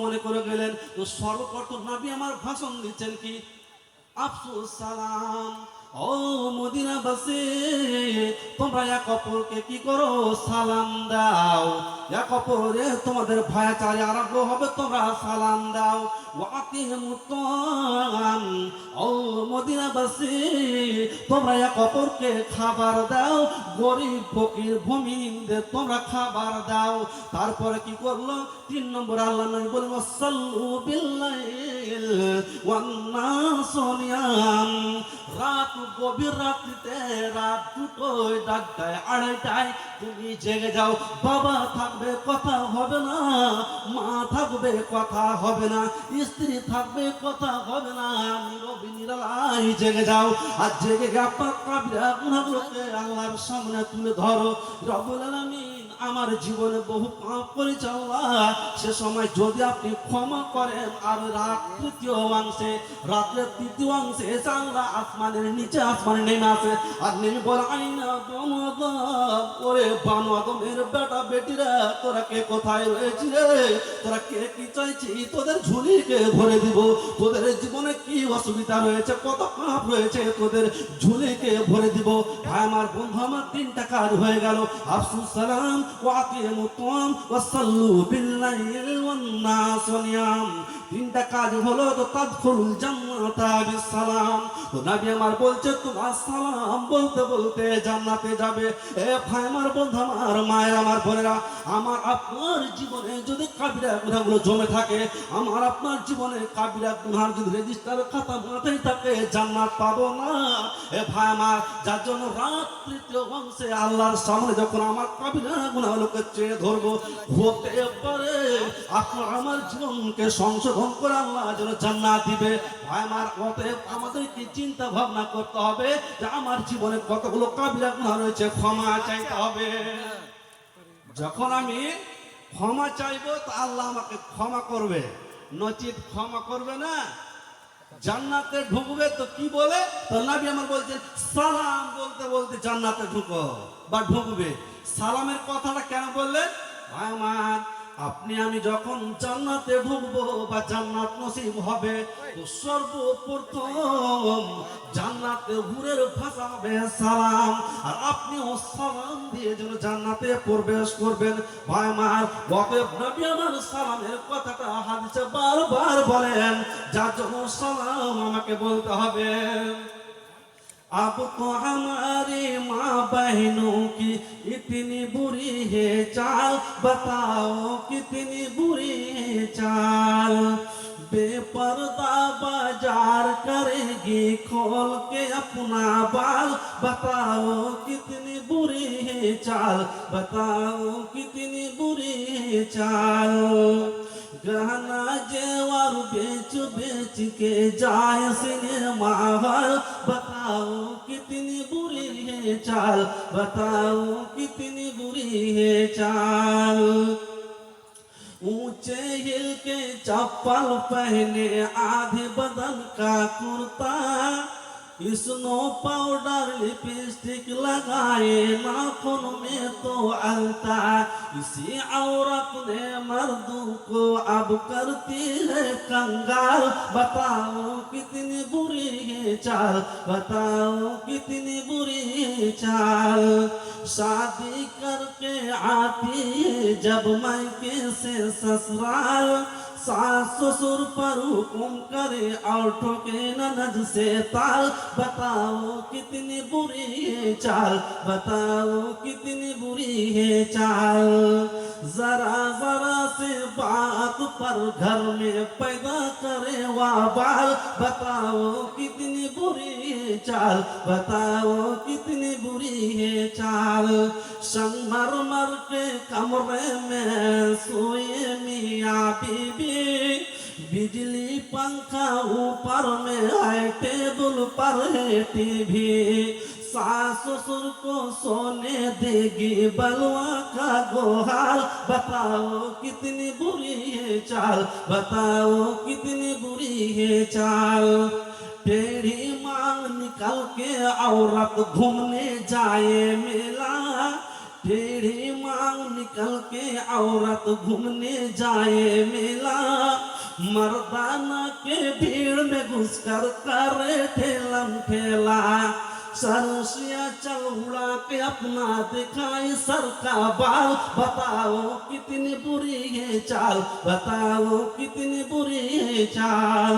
মনে করে গেলেন। তো সর্বপ্রথম নবী আমার ভাষণ দিচ্ছেন কি, আফসুস সালাম। ও মদিনাবাসী, তোমরা এক অপরকে কি করো, সালাম দাও। এক অপরে তোমাদের ভাইচারে আরম্ভ হবে, তোমরা সালাম দাও। ও মদিনাবাসী, তোমরা এক অপরকে খাবার দাও। গরিব ফকির ভূমিহীনদের তোমরা খাবার দাও। তারপরে কি করলো, 3 নম্বর আল্লাহ নবী বলেন সাল্লু বিল্লাইল ওয়ান নাস নিয়াম। রাত, গভীর রাত্রিতে, রাত 2টোয়, 1টায়, 2:30টায় তুমি জেগে যাও। বাবা থাকবে, কথা হবে না। মা থাকবে, কথা হবে না। স্ত্রী থাকবে, কথা হবে না। নীরবে নিরালাই জেগে যাও। আর জেগে আপনার কাবিরা গুনাহগুলোকে আল্লাহর সামনে তুলে ধরো। রব্বুল আলামিন আমার জীবনে বহু পাপ করেছি আল্লাহ, সে সময় যদি আপনি ক্ষমা করেন। আর রাত 3য় অংশে, রাতের 3য় অংশে এসে আল্লাহ আসমানের নিচে, আসমানে নেমে আসে। আর নেমে বলে, আইনা বনু আদম, ওরে বানু আদমের বেটা বেটিরা, তোরা কে কোথায় রয়েছি রে? তোরা কে কি চাইছি? তোদের ঝুলিকে ভরে দিব। তোদের জীবনে কি অসুবিধা রয়েছে, কত পাপ রয়েছে, তোদের ঝুলিকে ভরে দিব। ভাই আমার, বন্ধু আমার, 3টা কাজ হয়ে গেল। আফসুস সালাম, ওয়াকিমুত তাম, ওয়াসাল্লু বিল্লাইল ওয়ান নাস নিয়াম। 3টা কাজ হলো তো তাদখুলুল জান্নাতা বিসসালাম। তো নবী আমার বলছে, তোমার সালাম বলতে বলতে জান্নাতে যাবে। এ ভাই আমার, বন্ধু আমার, মায়ের আমার, বোনেরা আমার, আপনার জীবনে যদি কাবিরা গুনাহগুলো জমে থাকে, আমার আপনার জীবনে কাবিরা গুনার যদি রেজিস্টার খাতা মাথায় থাকে, জান্নাত পাবো না। এ ভাই আমার, যার জন্য রাত 3য় অংশে আল্লাহর সামনে যখন আমার কাবিরা গুনাহগুলোকে চেয়ে ধরবো, হতে পারে আপনার আমার জীবনকে সংশোধন করে আল্লাহ যেন জান্নাত দিবে। ভাই আমার, অতএব আমাদেরকে চিন্তা ভাবনা করতে হবে যে আমার জীবনে কতগুলো কাবিরা গুনাহ রয়েছে, ক্ষমা চাইতে হবে। যখন আমি ক্ষমা চাইবো, তো আল্লাহ আমাকে ক্ষমা করবে, নচিত ক্ষমা করবে না। জান্নাতে ঢুকবে তো কি বলে, তো নবী আমার বলছেন সালাম বলতে বলতে জান্নাতে ঢুকো বা ঢুকবে। সালামের কথাটা কেন বললেন? ভাই আমার, আপনি আমি যখন জান্নাতে ঢুকবো বা জান্নাত নসিব হবে, তো সর্বপ্রথম জান্নাতে হুরের ভাষা হবে সালাম। আর আপনিও সালাম দিয়ে যেন জান্নাতে প্রবেশ করবেন। ভাই আমার, অতএব নবী আমার সালামের কথাটা হাদিসে বারবার বলেন, যার জন্য সালাম আমাকে বলতে হবে। अब तो हमारी माँ बहनों की इतनी बुरी है चाल, बताओ कितनी बुरी है चाल। बेपर्दा बाजार करेगी खोल के अपना बाल, बताओ कितनी बुरी है चाल, बताओ कितनी बुरी है चाल। गहना जेवर बेच बेच के जाए सिनेमा हॉल, बताओ कितनी बुरी है चाल, बताओ कितनी बुरी है चाल। ऊंचे हिल के चप्पल पहने आधे बदन का कुर्ता, स्नो पाउडर लिपस्टिक लगाए नाखून में तो अलता, इसी औरत ने मर्दों को अब करती है कंगाल, बताओ कितनी बुरी है चाल, बताओ कितनी बुरी है चाल। शादी करके आती है जब मायके से ससुराल, सास ससुर पर हुक्म करे और ठोके ननद से ताल, बताओ कितनी बुरी है चाल, बताओ कितनी बुरी है चाल। जरा जरा से बात पर घर में पैदा करे वाबाल, बताओ कितनी बुरी है चाल, बताओ कितनी बुरी है चाल। संगमरमर के कमरे में सोए मियाँ बीबी, बिजली पंखा ऊपर में है, टेबल पर है टीवी, सास ससुर को सोने देगी बलवा का गोहाल, बताओ कितनी बुरी है चाल, बताओ कितनी बुरी है चाल। टेढ़ी मांग निकल के औरत घूमने जाए मेला, टेढ़ी मांग निकल के औरत घूमने जाए मेला, मर्दाना के भीड़ में घुसकर करे ठेलम ठेला सरसिया चल उड़ा के अपना दिखाई सर का बाल बताओ कितनी बुरी है चाल बताओ कितनी बुरी है चाल